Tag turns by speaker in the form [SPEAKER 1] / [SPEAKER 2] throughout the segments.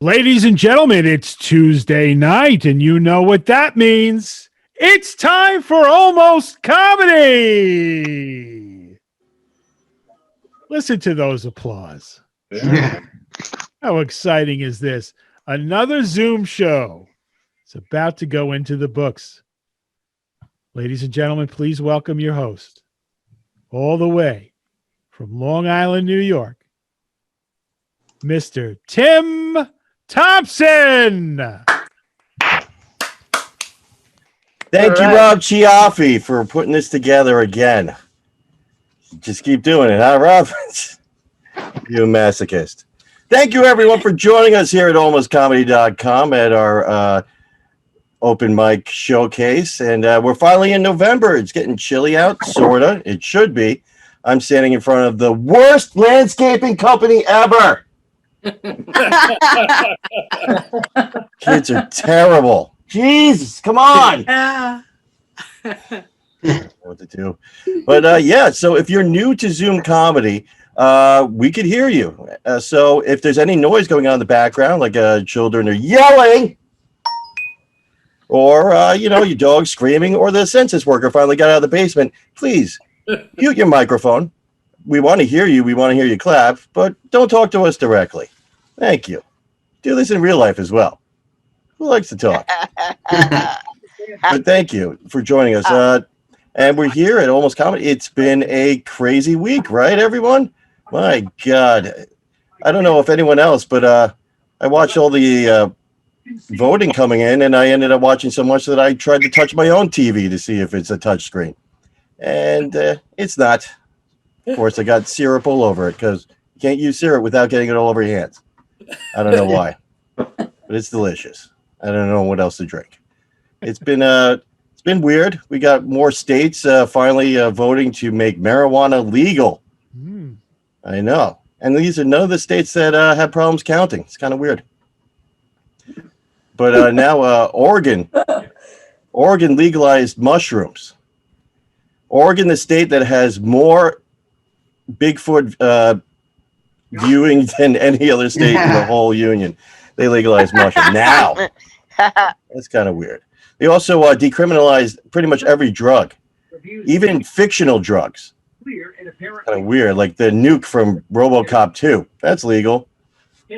[SPEAKER 1] Ladies and gentlemen, it's Tuesday night, and you know what that means. It's time for Almost Comedy. Listen to those applause.
[SPEAKER 2] Yeah.
[SPEAKER 1] How exciting is this? Another Zoom show. It's about to go into the books. Ladies and gentlemen, please welcome your host, all the way from Long Island, New York, Mr. Tim Thompson.
[SPEAKER 2] Thank you, Rob Chiaffi, for putting this together again. Just keep doing it, huh, Rob? You masochist. Thank you, everyone, for joining us here at almostcomedy.com at our open mic showcase. And we're finally in November. It's getting chilly out, sort of. It should be. I'm standing in front of the worst landscaping company ever. Kids are terrible. Jesus, come on. What to do. But yeah, so if you're new to Zoom comedy, we could hear you. So if there's any noise going on in the background, like children are yelling, or your dog screaming, or the census worker finally got out of the basement, please mute your microphone. We want to hear you. We want to hear you clap, but don't talk to us directly. Thank you. Do this in real life as well. Who likes to talk? But thank you for joining us. And we're here at Almost Comedy. It's been a crazy week, right, everyone? My God. I don't know if anyone else, but I watched all the voting coming in, and I ended up watching so much that I tried to touch my own TV to see if it's a touch screen. And it's not. Of course, I got syrup all over it because you can't use syrup without getting it all over your hands. I don't know why, but it's delicious. I don't know what else to drink. It's been weird. We got more states finally voting to make marijuana legal. I know, and these are none of the states that have problems counting. It's kind of weird. But now Oregon legalized mushrooms. Oregon, the state that has more Bigfoot viewing than any other state in the whole union. They legalized mushrooms now. That's kind of weird. They also decriminalized pretty much every drug, even fictional drugs. Kind of weird, like the nuke from RoboCop 2. That's legal.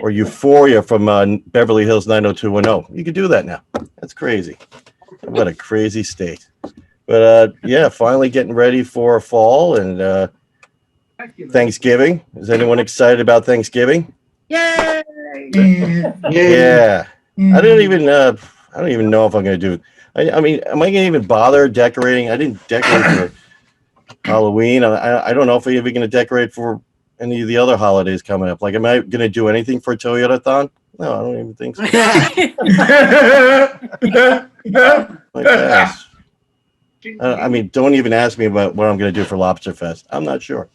[SPEAKER 2] Or Euphoria from Beverly Hills 90210. You can do that now. That's crazy. What a crazy state. But yeah, finally getting ready for fall and Thanksgiving. Is anyone excited about Thanksgiving?
[SPEAKER 3] Yay!
[SPEAKER 2] Yeah. I don't even know if I'm going to do. I mean, am I going to even bother decorating? I didn't decorate for Halloween. I don't know if I'm even going to decorate for any of the other holidays coming up. Like, am I going to do anything for Toyota-thon? No, I don't even think so. My gosh. I mean, don't even ask me about what I'm going to do for Lobster Fest. I'm not sure.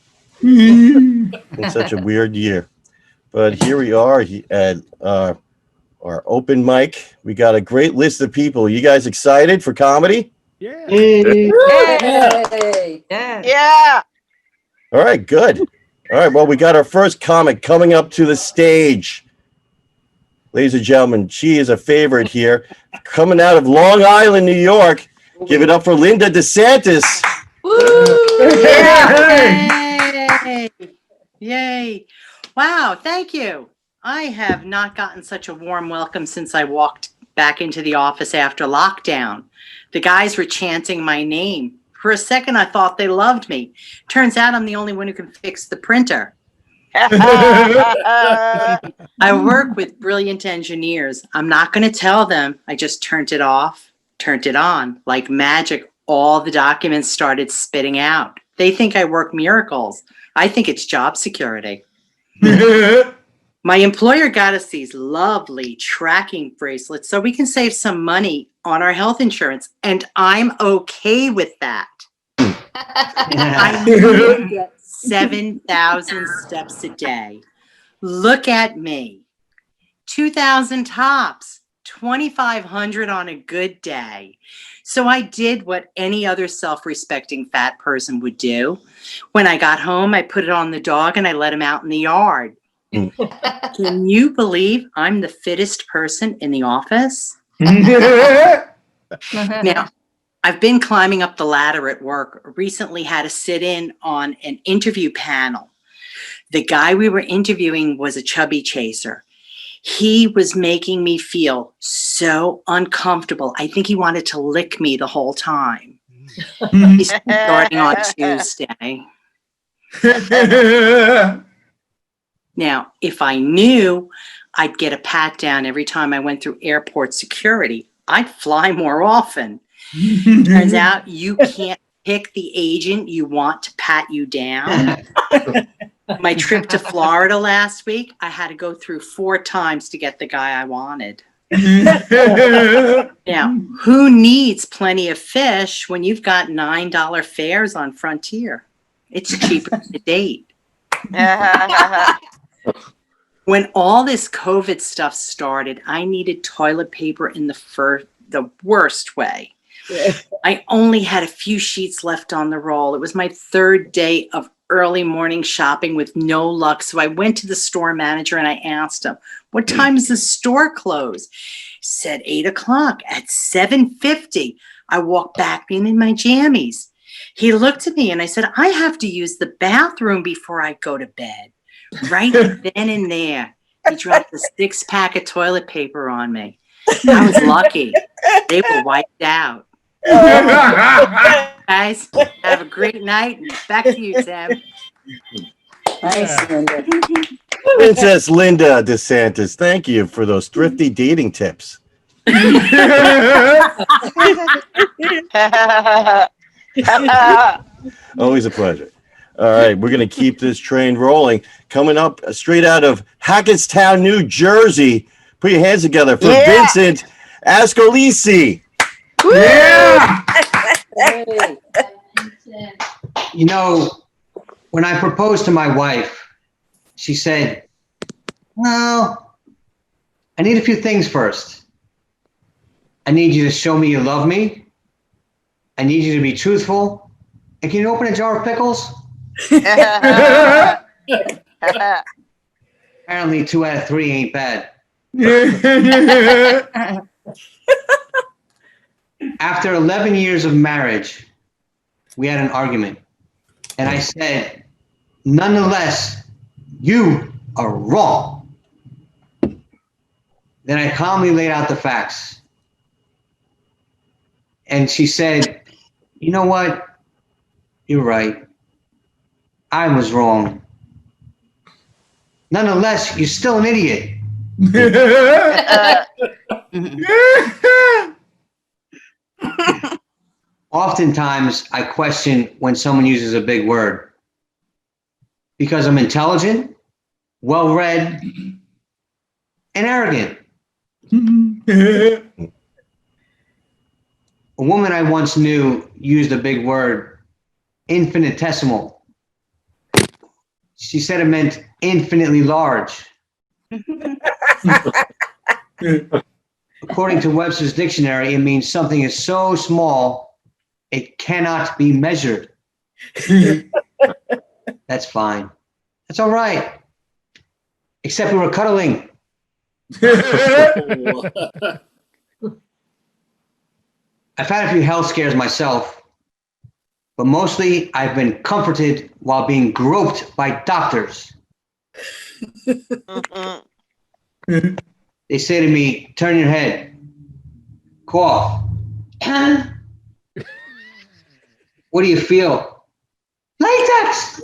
[SPEAKER 2] It's such a weird year. But here we are at our open mic. We got a great list of people. You guys excited for comedy?
[SPEAKER 1] Yeah.
[SPEAKER 4] Yeah.
[SPEAKER 2] All right, good. All right, well, we got our first comic coming up to the stage. Ladies and gentlemen, she is a favorite here. Coming out of Long Island, New York. Give it up for Linda DeSantis.
[SPEAKER 3] Woo! Yay! Yay! Wow, thank you. I have not gotten such a warm welcome since I walked back into the office after lockdown. The guys were chanting my name. For a second, I thought they loved me. Turns out I'm the only one who can fix the printer. I work with brilliant engineers. I'm not going to tell them. I just turned it off, turned it on. Like magic, all the documents started spitting out. They think I work miracles. I think it's job security. My employer got us these lovely tracking bracelets so we can save some money on our health insurance, and I'm okay with that. I need to get 7,000 steps a day. Look at me. 2,000 tops, 2,500 on a good day. So I did what any other self-respecting fat person would do. When I got home, I put it on the dog and I let him out in the yard. Can you believe I'm the fittest person in the office? Now, I've been climbing up the ladder at work. Recently had to sit in on an interview panel. The guy we were interviewing was a chubby chaser. He was making me feel so uncomfortable. I think he wanted to lick me the whole time. He's starting on Tuesday. Now, if I knew I'd get a pat down every time I went through airport security, I'd fly more often. Turns out you can't pick the agent you want to pat you down. My trip to Florida last week, I had to go through 4 times to get the guy I wanted. Now, who needs plenty of fish when you've got $9 fares on Frontier? It's cheaper to date. When all this COVID stuff started, I needed toilet paper in the worst way. I only had a few sheets left on the roll. It was my 3rd day of early morning shopping with no luck. So I went to the store manager and I asked him, what time does the store close? He said 8 o'clock. At 7:50, I walked back in my jammies. He looked at me and I said, I have to use the bathroom before I go to bed. Right then and there, he dropped a 6-pack of toilet paper on me. I was lucky. They were wiped out. Guys, have a great night. Back to you, Tim.
[SPEAKER 4] Nice, Linda.
[SPEAKER 2] Princess Linda DeSantis, thank you for those thrifty dating tips. Always a pleasure. All right, we're going to keep this train rolling. Coming up straight out of Hackettstown, New Jersey. Put your hands together for Vincent Ascolisi.
[SPEAKER 5] Yeah! You know, when I proposed to my wife, she said, well, I need a few things first. I need you to show me you love me. I need you to be truthful. And can you open a jar of pickles? Apparently 2 out of 3 ain't bad. After 11 years of marriage, we had an argument. And I said, nonetheless, you are wrong. Then I calmly laid out the facts. And she said, you know what? You're right. I was wrong. Nonetheless, you're still an idiot. Oftentimes, I question when someone uses a big word because I'm intelligent, well-read, and arrogant. A woman I once knew used a big word, infinitesimal. She said it meant infinitely large. According to Webster's dictionary, it means something is so small it cannot be measured. That's fine. That's all right. Except we were cuddling. I've had a few health scares myself, but mostly I've been comforted while being groped by doctors. They say to me, turn your head, cough. What do you feel? Latex!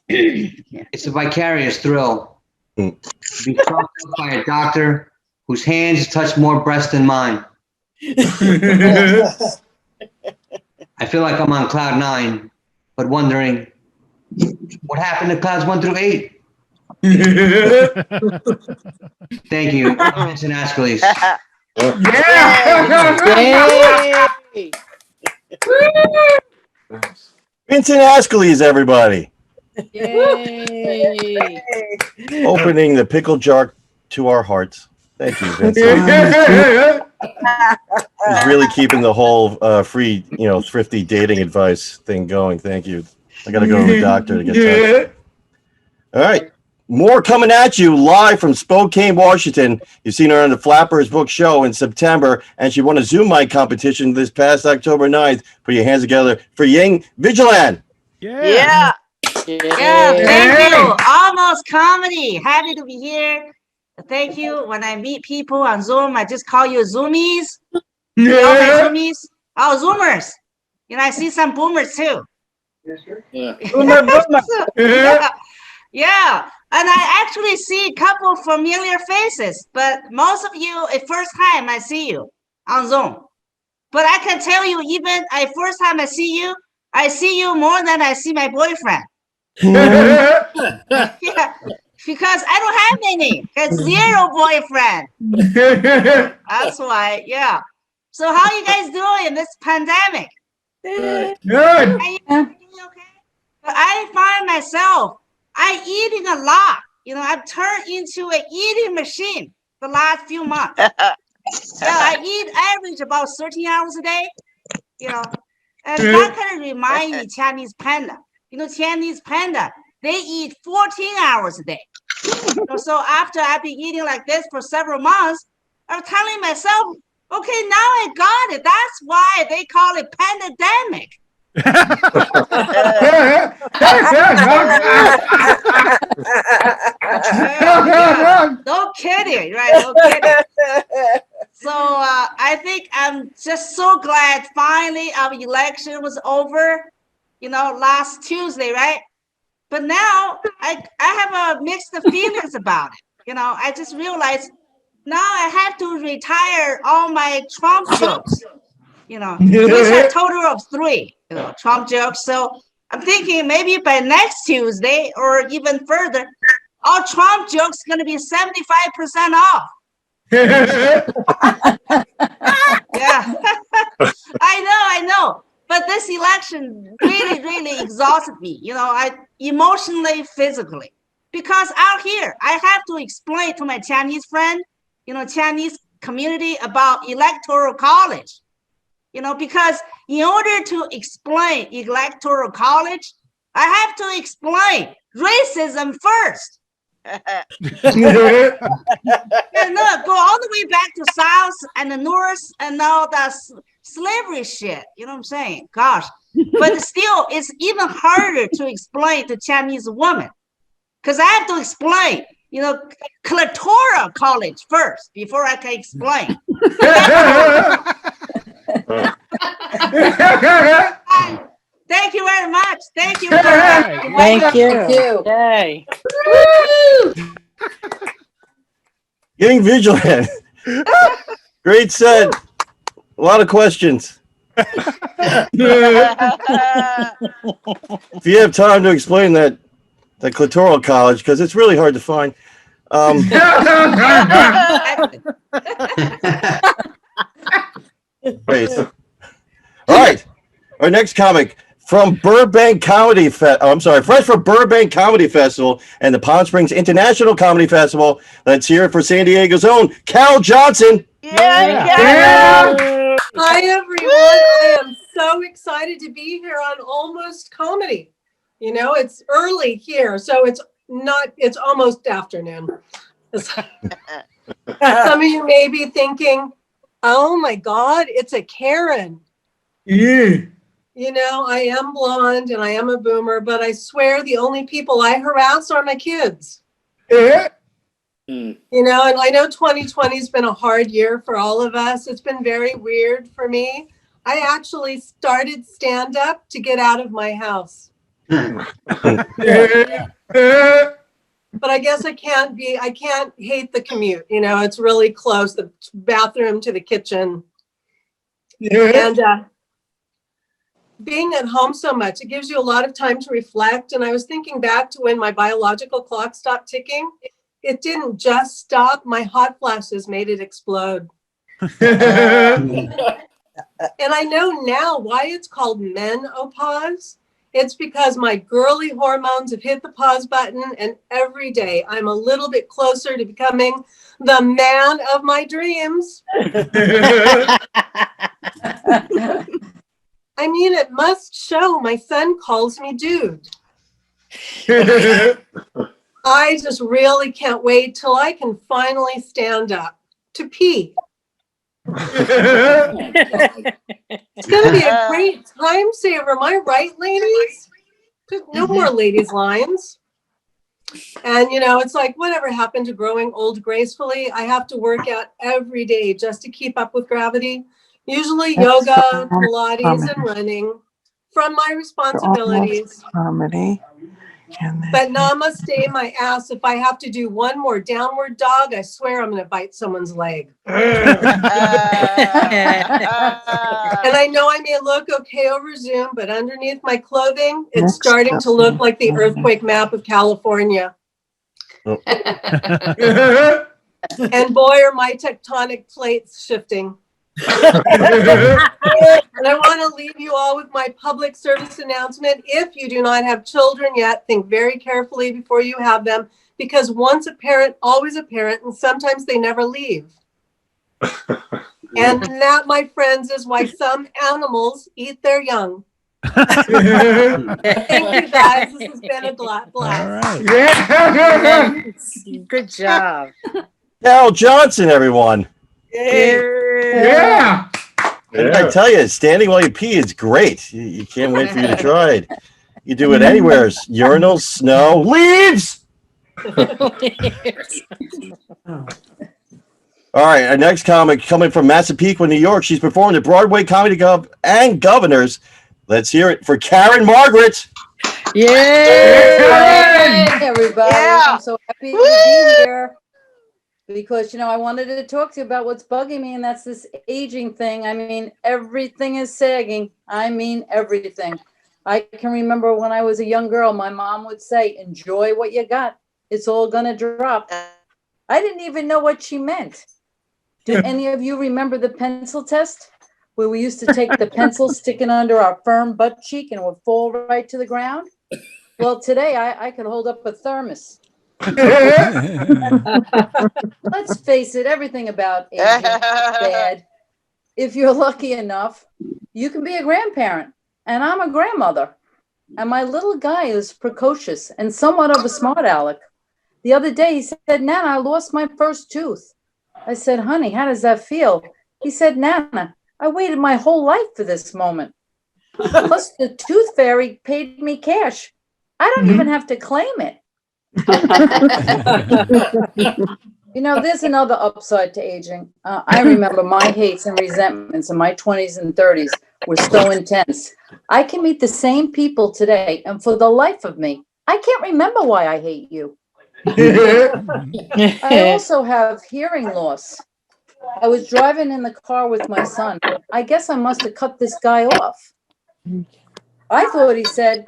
[SPEAKER 5] It's a vicarious thrill to be talked up by a doctor whose hands touch more breast than mine. I feel like I'm on cloud 9, but wondering what happened to clouds 1 through 8. Thank you, Vincent Ascolisi.
[SPEAKER 2] Vincent Ascolisi, everybody.
[SPEAKER 4] Yay.
[SPEAKER 2] Opening the pickle jar to our hearts. Thank you, Vincent. He's really keeping the whole free, thrifty dating advice thing going. Thank you. I got to go to the doctor to get tested. All right. More coming at you live from Spokane, Washington. You've seen her on the Flappers Book Show in September, and she won a Zoom mic competition this past October 9th. Put your hands together for Ying Vigilant.
[SPEAKER 6] Yeah. Thank you. Almost comedy. Happy to be here. Thank you. When I meet people on Zoom, I just call you Zoomies. You all say Zoomies? Oh, Zoomers. I see some boomers too.
[SPEAKER 4] Yeah.
[SPEAKER 6] Yeah. And I actually see a couple familiar faces, but most of you, it's first time I see you on Zoom. But I can tell you, even first time I see you more than I see my boyfriend. Yeah, because I don't have any. It's zero boyfriend. That's why, yeah. So how you guys doing in this pandemic?
[SPEAKER 4] Good.
[SPEAKER 6] Are you doing okay? But I find myself, eating a lot. I've turned into an eating machine the last few months. I eat average about 13 hours a day. And that kind of reminds me Chinese panda. Chinese panda, they eat 14 hours a day. So after I've been eating like this for several months, I'm telling myself, okay, now I got it. That's why they call it pandemic. No kidding, right? No kidding. So I think I'm just so glad finally our election was over, last Tuesday, right? But now I have a mixed feelings about it. I just realized now I have to retire all my Trump jokes, which are a total of 3, Trump jokes. So I'm thinking maybe by next Tuesday or even further, all Trump jokes going to be 75% off. Yeah. I know. But this election really, really exhausted me, emotionally, physically. Because out here, I have to explain to my Chinese friend, Chinese community about electoral college. Because in order to explain electoral college, I have to explain racism first. Go all the way back to South and the North and all that slavery shit. You know what I'm saying? Gosh. But still, it's even harder to explain to Chinese women. Because I have to explain, clitoral college first before I can explain. Thank you very much. Thank you.
[SPEAKER 4] Thank you.
[SPEAKER 3] Yay.
[SPEAKER 2] Getting Vigilant. Great set. A lot of questions. If you have time to explain that clitoral college, because it's really hard to find. Great. All right. Our next comic from Burbank Comedy fresh from Burbank Comedy Festival and the Palm Springs International Comedy Festival. Let's hear it for San Diego's own Cal Johnson.
[SPEAKER 7] Yeah. Hi, everyone. I am so excited to be here on Almost Comedy. It's early here, so it's almost afternoon. Some of you may be thinking, oh my God, it's a Karen.
[SPEAKER 1] Yeah.
[SPEAKER 7] I am blonde and I am a boomer, but I swear the only people I harass are my kids.
[SPEAKER 1] Yeah.
[SPEAKER 7] And I know 2020 has been a hard year for all of us. It's been very weird for me. I actually started stand-up to get out of my house. But I guess I can't hate the commute. It's really close, the bathroom to the kitchen.
[SPEAKER 1] Yeah.
[SPEAKER 7] And being at home so much, it gives you a lot of time to reflect. And I was thinking back to when my biological clock stopped ticking. It didn't just stop. My hot flashes made it explode. And I know now why it's called menopause. It's because my girly hormones have hit the pause button, and every day I'm a little bit closer to becoming the man of my dreams. I mean, it must show. My son calls me dude. I just really can't wait till I can finally stand up to pee. It's going to be a great time saver. Am I right, ladies? No more ladies' lines. And, you know, it's like, whatever happened to growing old gracefully? I have to work out every day just to keep up with gravity. Usually yoga, Pilates, and running from my responsibilities.
[SPEAKER 8] Comedy.
[SPEAKER 7] But namaste my ass. If I have to do one more downward dog, I swear I'm going to bite someone's leg. And I know I may look okay over Zoom, but underneath my clothing, it's starting to look like the earthquake map of California. And boy, are my tectonic plates shifting. And I want to leave you all with my public service announcement. If you do not have children yet, think very carefully before you have them, because once a parent, always a parent, and sometimes they never leave. And that, my friends, is why some animals eat their young. Thank you, guys. This has been a blast.
[SPEAKER 1] All right.
[SPEAKER 3] Yes. Good job.
[SPEAKER 2] Carol Johnson, everyone.
[SPEAKER 9] Yeah.
[SPEAKER 2] I tell you, standing while you pee is great. You can't wait for you to try it. You do it anywhere. Urinals, snow, leaves. All right, our next comic coming from Massapequa, New York. She's performed at Broadway, Comedy Club, and Governors. Let's hear it for Karen Margaret.
[SPEAKER 4] Yay! Everybody. I'm so happy to be here. Because, you know, I wanted to talk to you about what's bugging me, and that's this aging thing. I mean, everything is sagging. I mean, everything. I can remember when I was a young girl, my mom would say, enjoy what you got. It's all going to drop. I didn't even know what she meant. Do any of you remember the pencil test? Where we used to take the pencil, stick it under our firm butt cheek, and it would fall right to the ground? Well, today I could hold up a thermos. Let's face it, everything about aging is bad. If you're lucky enough, you can be a grandparent, and I'm a grandmother. And my little guy is precocious and somewhat of a smart aleck. The other day he said, Nana, I lost my first tooth. I said, honey, how does that feel? He said, Nana, I waited my whole life for this moment. Plus the tooth fairy paid me cash. I don't even have to claim it. You know, there's another upside to aging. I remember my hates and resentments in my 20s and 30s were so intense. I can meet the same people today, and for the life of me, I can't remember why I hate you. I also have hearing loss. I was driving in the car with my son. I guess I must have cut this guy off. I thought he said,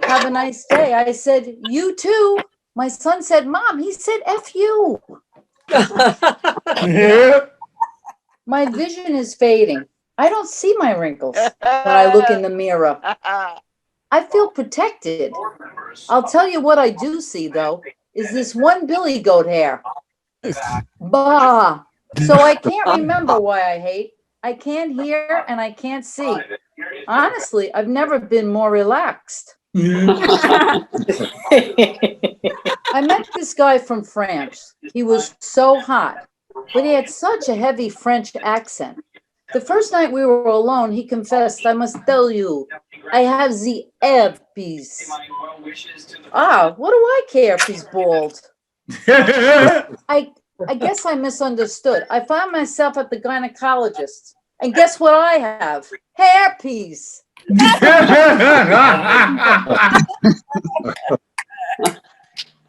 [SPEAKER 4] have a nice day. I said, you too. My son said, Mom, he said, F you. My vision is fading. I don't see my wrinkles when I look in the mirror. I feel protected. I'll tell you what I do see, though, is this one billy goat hair. Bah. So I can't remember why I hate. I can't hear and I can't see. Honestly, I've never been more relaxed. I met this guy from France. He was so hot, but he had such a heavy French accent. The first night we were alone, he confessed, I must tell you, I have the herpes. Ah, what do I care if he's bald? I guess I misunderstood. I found myself at the gynecologist. And guess what I have? Hairpiece.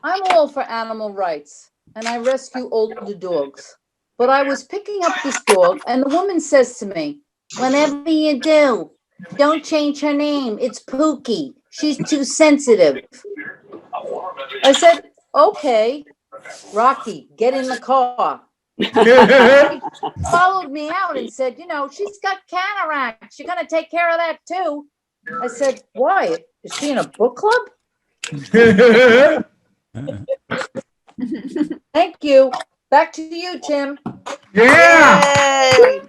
[SPEAKER 4] I'm all for animal rights, and I rescue older dogs. But I was picking up this dog, and the woman says to me, whenever you do, don't change her name. It's Pookie. She's too sensitive. I said, okay, Rocky, get in the car. He followed me out and said, you know, she's got cataracts. You're going to take care of that too. I said, Wyatt, Is she in a book club? Thank you. Back to you, Tim.
[SPEAKER 6] Yay!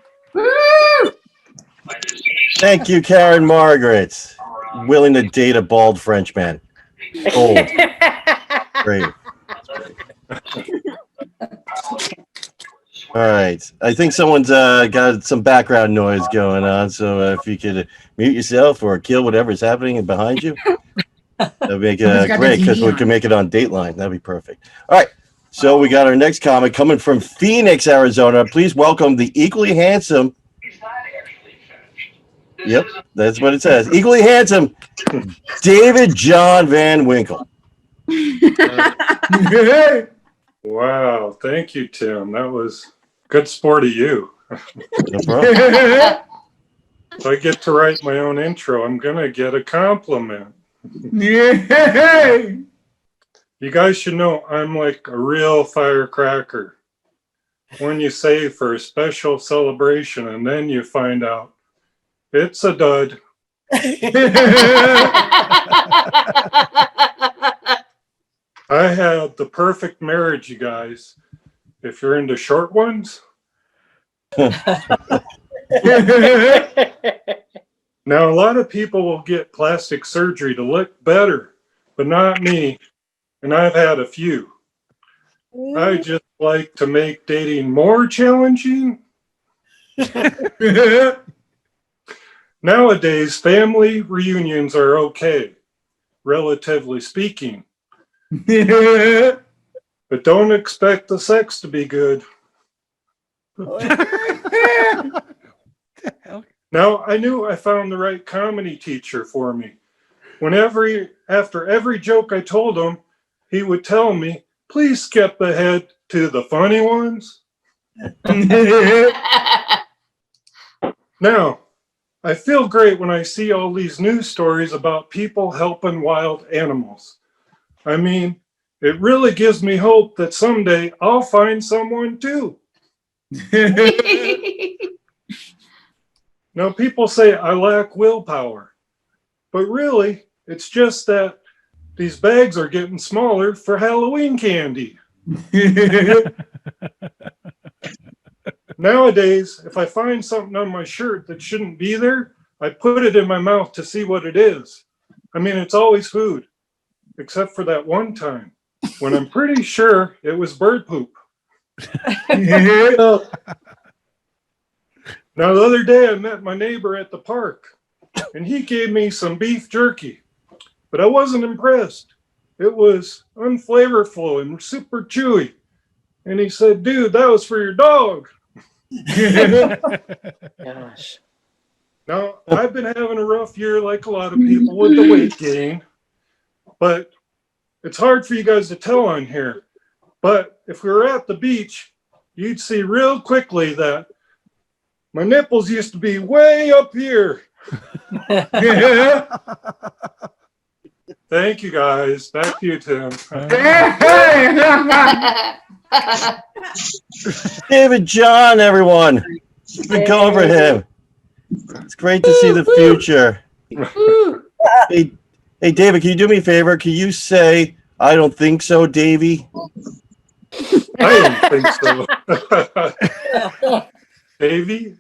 [SPEAKER 2] Thank you, Karen Margaret. Willing to date a bald Frenchman. Old. Great. All right. I think someone's got some background noise going on. So if you could mute yourself or kill whatever's happening behind you, that'd make it great because we can make it on Dateline. That'd be perfect. All right. So we got our next comic coming from Phoenix, Arizona. Please welcome the equally handsome. Yep, that's what it says. Equally handsome, David John Van Winkle.
[SPEAKER 8] Wow, thank you, Tim. That was good sport of you.
[SPEAKER 2] No problem.
[SPEAKER 8] If I get to write my own intro, I'm gonna get a compliment. You guys should know I'm like a real firecracker. When you save for a special celebration and then you find out it's a dud. I had the perfect marriage, you guys. If you're into short ones. Now, a lot of people will get plastic surgery to look better, but not me. And I've had a few. I just like to make dating more challenging. Nowadays, family reunions are okay, relatively speaking. But don't expect the sex to be good. Now, I knew I found the right comedy teacher for me. After every joke I told him, he would tell me, please skip ahead to the funny ones. Now, I feel great when I see all these news stories about people helping wild animals. I mean, it really gives me hope that someday I'll find someone too. Now, people say I lack willpower, but really, it's just that these bags are getting smaller for Halloween candy. Nowadays, if I find something on my shirt that shouldn't be there, I put it in my mouth to see what it is. I mean, it's always food, except for that one time when I'm pretty sure it was bird poop. Now, the other day I met my neighbor at the park, and he gave me some beef jerky, but I wasn't impressed. It was unflavorful and super chewy. And he said, dude, that was for your dog.
[SPEAKER 9] Gosh.
[SPEAKER 8] Now, I've been having a rough year like a lot of people with the weight gain, but it's hard for you guys to tell on here. But if we were at the beach, you'd see real quickly that my nipples used to be way up here. Thank you, guys. Back to you, Tim.
[SPEAKER 2] David John, everyone. Been going for him. It's great to see the future. Hey, David, can you do me a favor? Can you say, I don't think so, Davey?
[SPEAKER 8] I don't think so. Davey?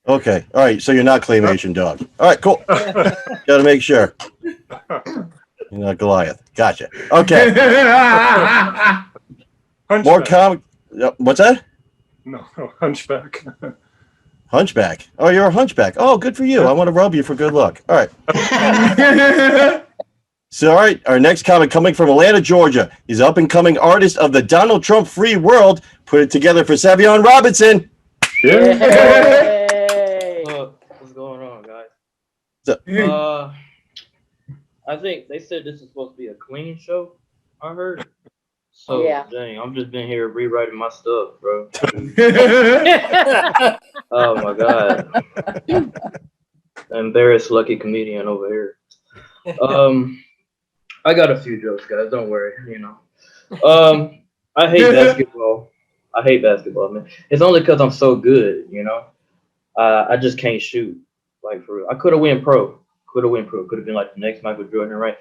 [SPEAKER 2] Okay. All right. So you're not Claymation Dog. All right, cool. Got to make sure. You're not Goliath. Gotcha. Okay. More comic. What's that?
[SPEAKER 8] No, hunchback.
[SPEAKER 2] Hunchback. Oh, you're a hunchback. Oh, good for you. I want to rub you for good luck. All right. So, all right, our next comic coming from Atlanta, Georgia. He's up and coming artist of the Donald Trump free world. Put it together for Savion Robinson.
[SPEAKER 8] Yeah.
[SPEAKER 9] What's going on, guys?
[SPEAKER 2] So,
[SPEAKER 9] I think they said this is supposed to be a clean show. I heard. So
[SPEAKER 4] Yeah.
[SPEAKER 9] dang, I'm just been here rewriting my stuff, bro. Oh my god. Embarrassed lucky comedian over here. I got a few jokes, guys. Don't worry, you know. I hate basketball. I hate basketball, man. It's only because I'm so good, you know. I just can't shoot, like for real. I could have went pro. Could have went pro. Could have been like the next Michael Jordan, right?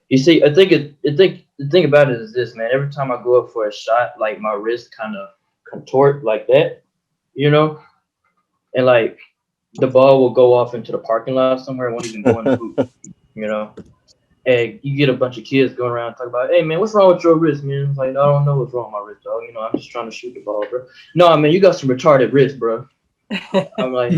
[SPEAKER 9] You see, I think the thing about it is this, man. Every time I go up for a shot, like my wrist kind of contort like that, you know, and like the ball will go off into the parking lot somewhere. It won't even go in the hoop, you know. And you get a bunch of kids going around talking about, hey man, what's wrong with your wrist, man? It's like, I don't know what's wrong with my wrist, dog. You know, I'm just trying to shoot the ball, bro. No, man, you got some retarded wrist, bro. I'm like,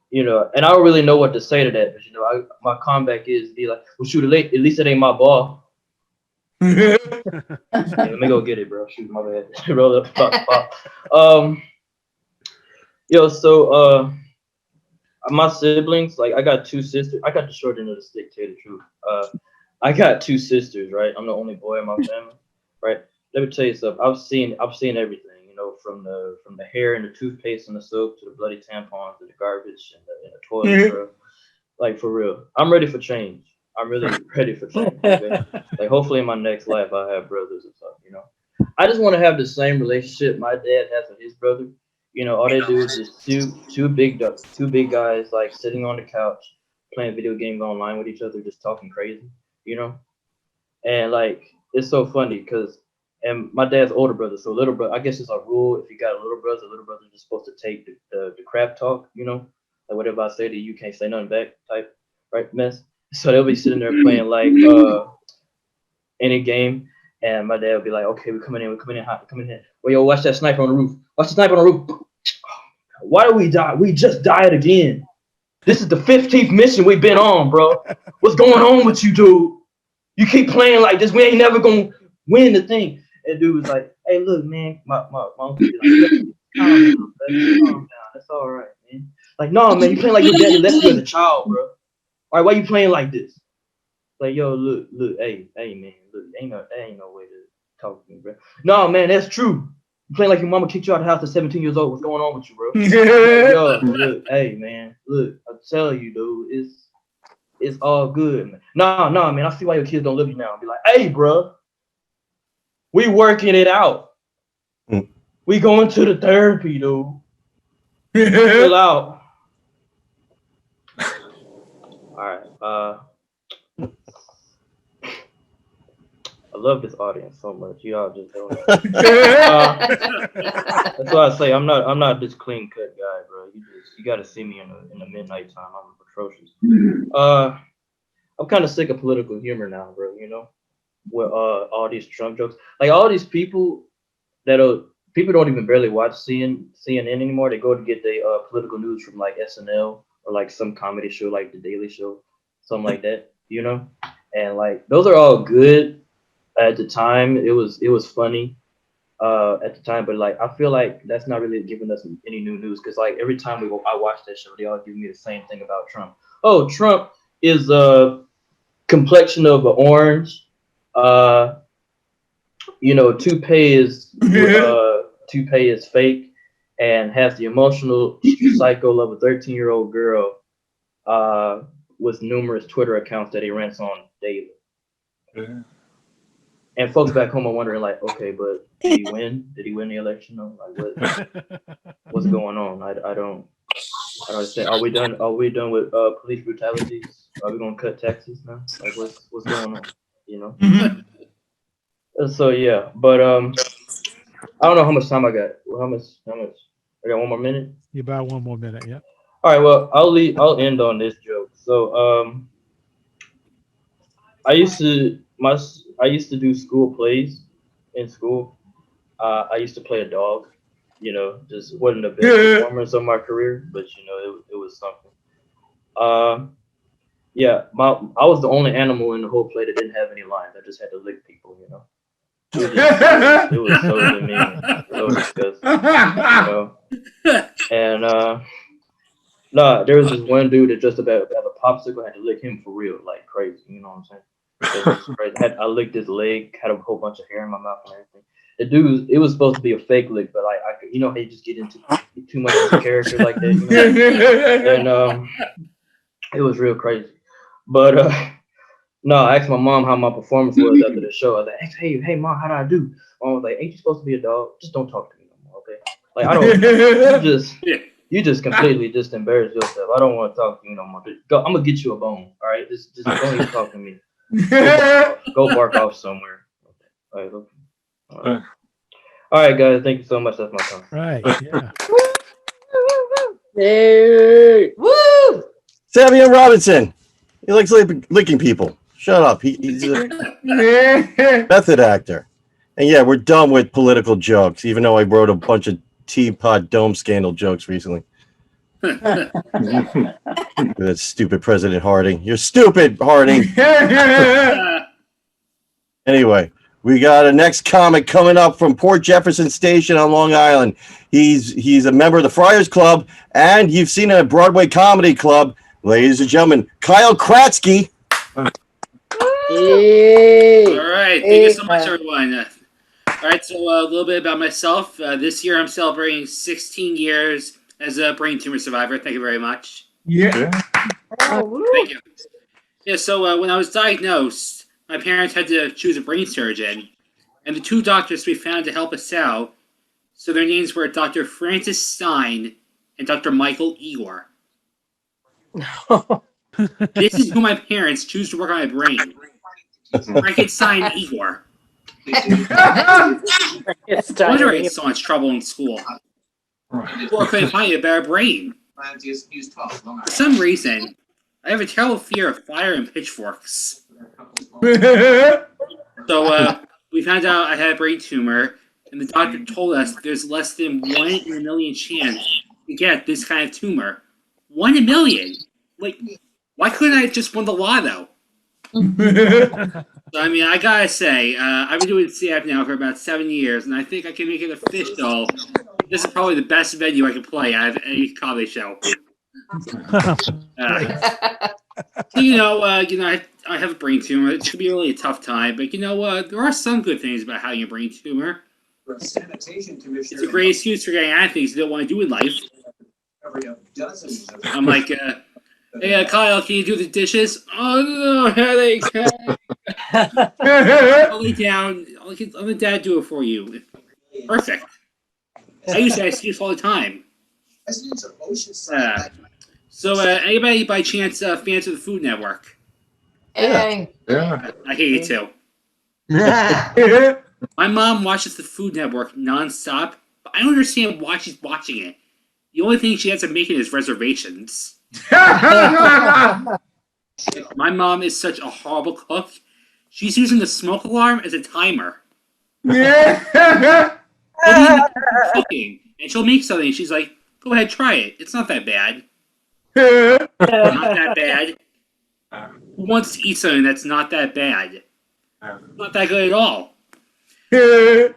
[SPEAKER 9] you know, and I don't really know what to say to that, but you know, my comeback is be like, well, shoot, at least it ain't my ball. Yeah, let me go get it, bro. Shoot, my bad. Roll up, pop. Yo, so my siblings, like I got 2 sisters. I got the short end of the stick, to tell you the truth. I got 2 sisters, right? I'm the only boy in my family, right? Let me tell you something. I've seen everything, you know, from the hair and the toothpaste and the soap to the bloody tampons to the garbage and the toilet, bro. Like for real, I'm ready for change. I'm really ready for change. Okay? Like hopefully in my next life I'll have brothers and stuff, you know. I just want to have the same relationship my dad has with his brother. You know, all they do is just two big guys like sitting on the couch playing video games online with each other, just talking crazy, you know. And like it's so funny because and my dad's older brother, so little brother. I guess it's a rule if you got a little brother's just supposed to take the crap talk, you know, like whatever I say to you, can't say nothing back type, right? Mess. So they'll be sitting there playing like any game, and my dad will be like, "Okay, we're coming in hot, coming in. Well, yo, watch that sniper on the roof. Watch the sniper on the roof. Why do we die? We just died again. This is the 15th mission we've been on, bro. What's going on with you, dude? You keep playing like this. We ain't never gonna win the thing." And dude was like, "Hey, look, man, my uncle be like, calm down, baby, calm down. That's all right, man. Like, no, man, you playing like your daddy left you as a child, bro. All right, why you playing like this? Like, yo, look, hey, man, look, ain't no way to talk to me, bro. No, man, that's true. You playing like your mama kicked you out of the house at 17 years old. What's going on with you, bro? Like, yo, look, hey, man, look, I tell you, dude, it's all good, man. No, man, I see why your kids don't love you now. Be like, hey, bro, we working it out. We going to the therapy, dude. Chill out. All right, I love this audience so much. Y'all just don't. That's why I say I'm not this clean cut guy, bro. You got to see me in the midnight time. I'm atrocious. I'm kind of sick of political humor now, bro. You know, with all these Trump jokes, like all these people people don't even barely watch CNN anymore. They go to get their political news from like SNL or like some comedy show like The Daily Show, something like that. You know, and like those are all good. At the time, it was funny at the time, but like I feel like that's not really giving us any new news because like every time I watch that show, they all give me the same thing about Trump. Oh, Trump is a complexion of an orange. You know, toupee is fake and has the emotional cycle of a 13-year-old girl with numerous Twitter accounts that he rants on daily. And folks back home are wondering, like, okay, but did he win? Did he win the election? No, like, what's going on? I don't understand. Are we done with police brutalities? Are we gonna cut taxes now? Like, what's going on? You know. So yeah, but I don't know how much time I got. How much? I got 1 more minute.
[SPEAKER 1] You about 1 more minute, yeah.
[SPEAKER 9] All right. Well, I'll end on this joke. So I used to do school plays in school. I used to play a dog, you know, just wasn't the best performance of my career, but you know, it was something. Yeah, I was the only animal in the whole play that didn't have any lines. I just had to lick people, you know. It was so demeaning, so disgusting, you know. And no, there was this one dude that just about have a popsicle, had to lick him for real, like crazy, you know what I'm saying? I licked his leg, had a whole bunch of hair in my mouth and everything. The dude, it was supposed to be a fake lick, but like I could, you know, how you just get into too much of a character like that, you know? And it was real crazy. But no, I asked my mom how my performance was after the show. I was like, hey, mom, how did I do? Mom was like, ain't you supposed to be a dog? Just don't talk to me no more, okay? Like I don't, You just completely just embarrassed yourself. I don't want to talk to you no more. Go, I'm gonna get you a bone. All right, just don't even talk to me. Go bark off somewhere. All right, okay. All right, guys. Thank you so much. That's my time.
[SPEAKER 1] Right. Yeah.
[SPEAKER 4] Hey. Woo!
[SPEAKER 2] Savion Robinson. He likes licking people. Shut up. He's a method actor. And yeah, we're done with political jokes, even though I wrote a bunch of teapot dome scandal jokes recently. That stupid President Harding. You're stupid, Harding. Anyway, we got a next comic coming up from Port Jefferson Station on Long Island. He's a member of the Friars Club, and you've seen him at Broadway Comedy Club. Ladies and gentlemen, Kyle Kratzky.
[SPEAKER 4] Hey.
[SPEAKER 10] All right. Thank you so much, everyone. All right. So a little bit about myself. This year, I'm celebrating 16 years as a brain tumor survivor. Thank you very much.
[SPEAKER 8] Yeah.
[SPEAKER 10] Thank you. Yeah. So when I was diagnosed, my parents had to choose a brain surgeon, and the two doctors we found to help us out. So their names were Dr. Francis Stein and Dr. Michael Igor. This is who my parents choose to work on my brain. Frankenstein Igor. No wonder I had so much trouble in school. Or couldn't find a better brain. For some reason, I have a terrible fear of fire and pitchforks. So we found out I had a brain tumor, and the doctor told us there's less than 1 in a million chance to get this kind of tumor. 1 in a million? Like, why couldn't I have just won the lotto? So, I mean, I gotta say, I've been doing CF now for about 7 years, and I think I can make it official. This is probably the best venue I can play out of any comedy show. So, I have a brain tumor. It should be really a tough time, but there are some good things about having a brain tumor. It's a great excuse for getting out of things you don't want to do in life. I'm like, hey, Kyle, can you do the dishes? Oh, no, headache. I'll lay down. I'll let Dad do it for you. Perfect. I use that excuse all the time. So, anybody by chance fans of the Food Network?
[SPEAKER 4] Hey.
[SPEAKER 8] Yeah.
[SPEAKER 10] I hate it too. My mom watches the Food Network nonstop, but I don't understand why she's watching it. The only thing she has to make it is reservations. My mom is such a horrible cook. She's using the smoke alarm as a timer. Cooking, and she'll make something. She's like, "Go ahead, try it. It's not that bad." Not that bad. Who wants to eat something that's not that bad? Not that good at all. So,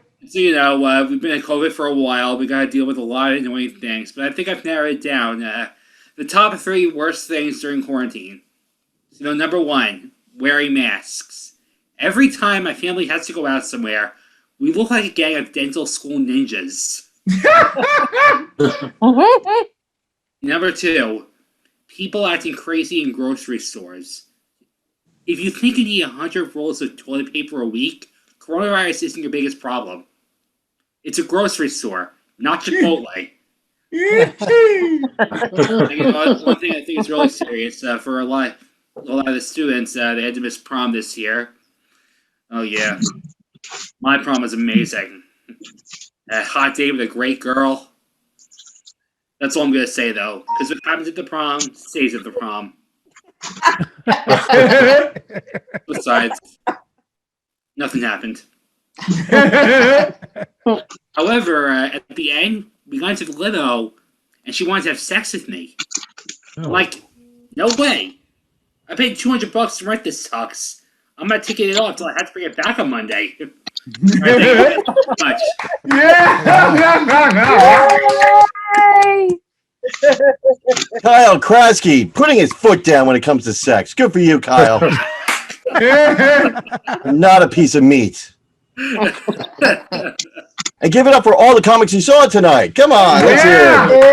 [SPEAKER 10] we've been in COVID for a while. We got to deal with a lot of annoying things, but I think I've narrowed it down. The top 3 worst things during quarantine. So, number 1, wearing masks. Every time my family has to go out somewhere, we look like a gang of dental school ninjas. Number 2, people acting crazy in grocery stores. If you think you need 100 rolls of toilet paper a week, coronavirus isn't your biggest problem. It's a grocery store, not Chipotle. One thing I think is really serious for a lot of the students, they had to miss prom this year. Oh yeah, my prom was amazing. A hot date with a great girl. That's all I'm gonna say though, because what happens at the prom stays at the prom. Besides, nothing happened. However, at the end, we got into the limo, and she wanted to have sex with me. I'm like, no way. I paid $200 to rent this tux. I'm not taking it off until I have to bring it back on Monday. Thank you so much.
[SPEAKER 2] Kyle Kratzky putting his foot down when it comes to sex. Good for you, Kyle. Not a piece of meat. And give it up for all the comics you saw tonight. Come on, let's hear it.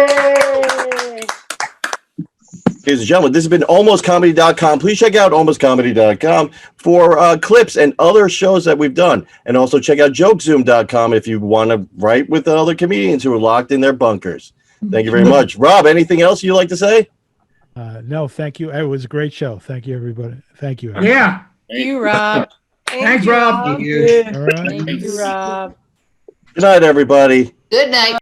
[SPEAKER 2] Ladies and gentlemen, this has been almostcomedy.com. Please check out almostcomedy.com for clips and other shows that we've done. And also check out jokezoom.com if you want to write with other comedians who are locked in their bunkers. Thank you very much. Rob, anything else you'd like to say?
[SPEAKER 1] No, thank you. It was a great show. Thank you, everybody. Thank you. Everybody.
[SPEAKER 11] Yeah.
[SPEAKER 3] Thank you, Rob.
[SPEAKER 11] Thanks, Rob.
[SPEAKER 5] Thank you.
[SPEAKER 1] All right.
[SPEAKER 4] Thank you, Rob.
[SPEAKER 2] Good night, everybody.
[SPEAKER 3] Good night.